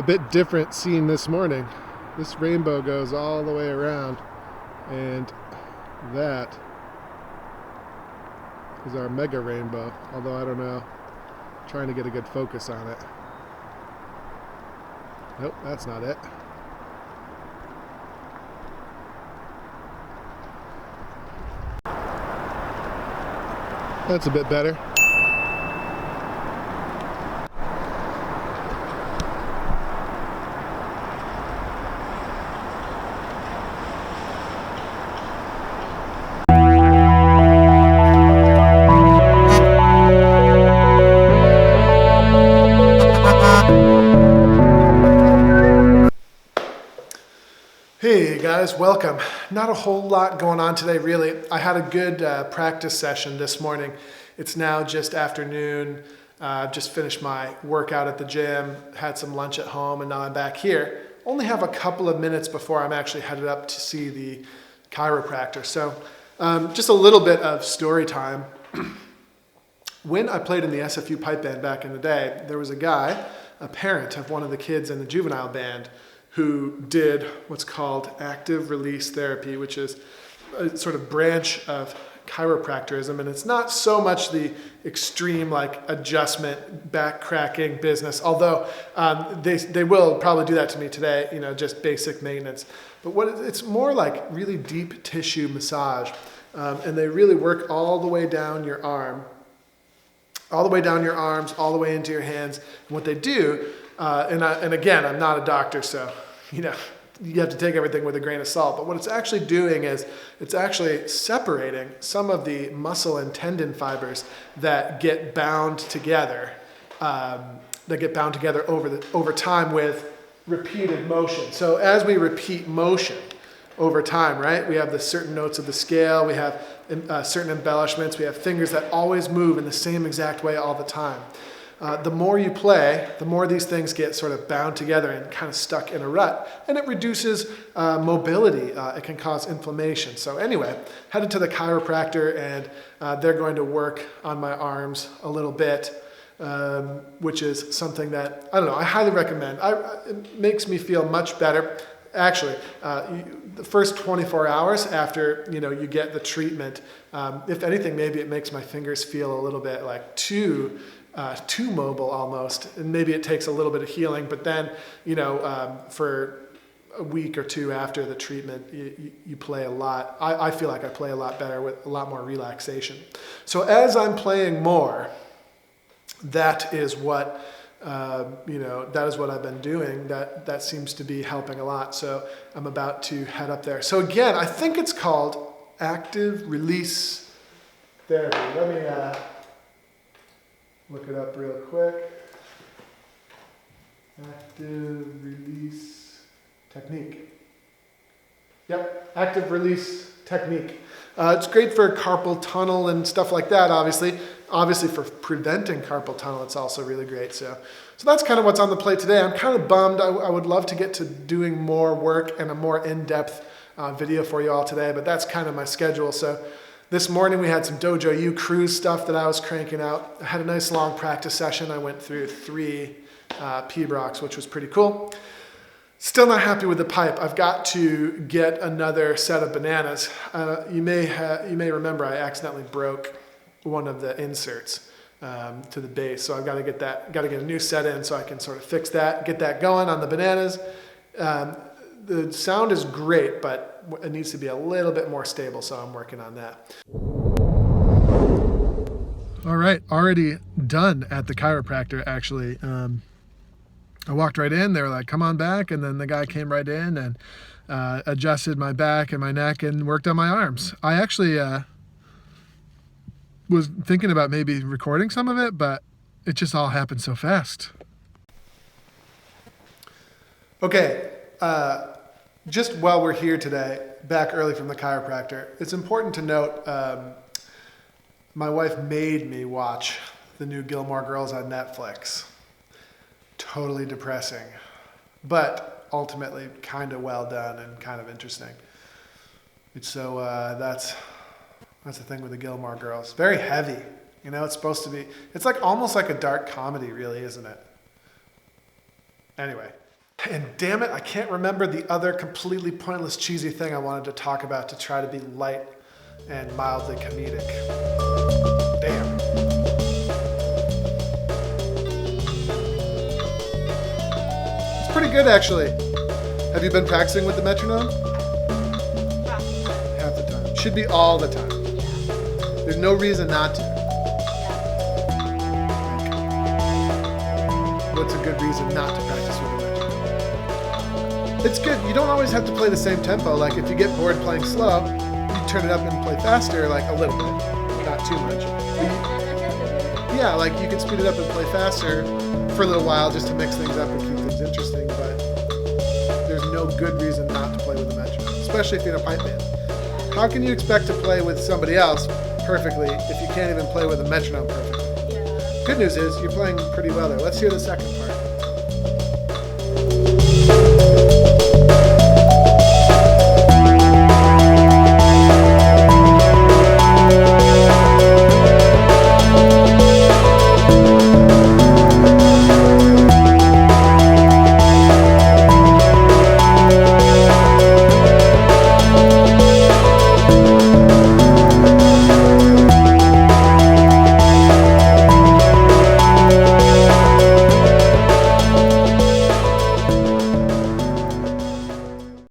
bit different scene this morning. This rainbow goes all the way around, and that is our mega rainbow, although I don't know, I'm trying to get a good focus on it. Nope, that's not it. That's a bit better. Hey guys, welcome. Not a whole lot going on today, really. I had a good practice session this morning. It's now just afternoon. Just finished my workout at the gym, had some lunch at home, and now I'm back here. Only have a couple of minutes before I'm actually headed up to see the chiropractor. So just a little bit of story time. When I played in the SFU pipe band back in the day, there was a guy, a parent of one of the kids in the juvenile band, who did what's called active release therapy, which is a sort of branch of chiropractorism. And it's not so much the extreme like adjustment, back cracking business, although they will probably do that to me today, you know, just basic maintenance. But it's more like really deep tissue massage. And they really work all the way down your arm, all the way down your arms, all the way into your hands. And what they do, and again, I'm not a doctor, so you know, you have to take everything with a grain of salt. But what it's actually doing is it's actually separating some of the muscle and tendon fibers that get bound together, over time with repeated motion. So as we repeat motion over time, right, we have the certain notes of the scale, we have certain embellishments, we have fingers that always move in the same exact way all the time. The more you play, the more these things get sort of bound together and kind of stuck in a rut, and it reduces mobility. It can cause inflammation. So anyway, headed to the chiropractor, and they're going to work on my arms a little bit, which is something that, I don't know, I highly recommend. It makes me feel much better. Actually, the first 24 hours after you get the treatment, if anything, maybe it makes my fingers feel a little bit like too mobile almost, and maybe it takes a little bit of healing, but then for a week or two after the treatment, you play a lot. I feel like I play a lot better with a lot more relaxation. So as I'm playing more, that is what that is what I've been doing. That seems to be helping a lot. So I'm about to head up there. So again, I think it's called active release therapy. Let me look it up real quick. Active release technique. Yep, active release technique. It's great for carpal tunnel and stuff like that, obviously. Obviously for preventing carpal tunnel, it's also really great. So that's kind of what's on the plate today. I'm kind of bummed. I would love to get to doing more work and a more in-depth video for you all today, but that's kind of my schedule. So this morning we had some Dojo U cruise stuff that I was cranking out. I had a nice long practice session. I went through 3 P-Brocs, which was pretty cool. Still not happy with the pipe. I've got to get another set of bananas. You may remember I accidentally broke one of the inserts to the base, so I've got to get a new set in so I can sort of fix that, get that going on the bananas. The sound is great, but it needs to be a little bit more stable, so I'm working on that. All right, already done at the chiropractor, actually. I walked right in, they were like, come on back, and then the guy came right in and adjusted my back and my neck and worked on my arms. I actually was thinking about maybe recording some of it, but it just all happened so fast. Okay, just while we're here today, back early from the chiropractor, it's important to note my wife made me watch the new Gilmore Girls on Netflix. Totally depressing, but ultimately kind of well done and kind of interesting. So that's the thing with the Gilmore Girls. Very heavy, it's supposed to be. It's like almost like a dark comedy, really, isn't it? Anyway, And damn it, I can't remember the other completely pointless, cheesy thing I wanted to talk about to try to be light and mildly comedic. Damn. It's pretty good, actually. Have you been practicing with the metronome? Half the time. Should be all the time. There's no reason not to. What's a good reason not to practice with a metronome? It's good. You don't always have to play the same tempo. Like if you get bored playing slow, you turn it up and play faster, like a little bit, not too much. Yeah, like you can speed it up and play faster for a little while just to mix things up and keep things interesting, but there's no good reason not to play with a metronome, especially if you're in a pipe band. How can you expect to play with somebody else perfectly if you can't even play with a metronome perfectly? Good news is you're playing pretty well there. Let's hear the second part.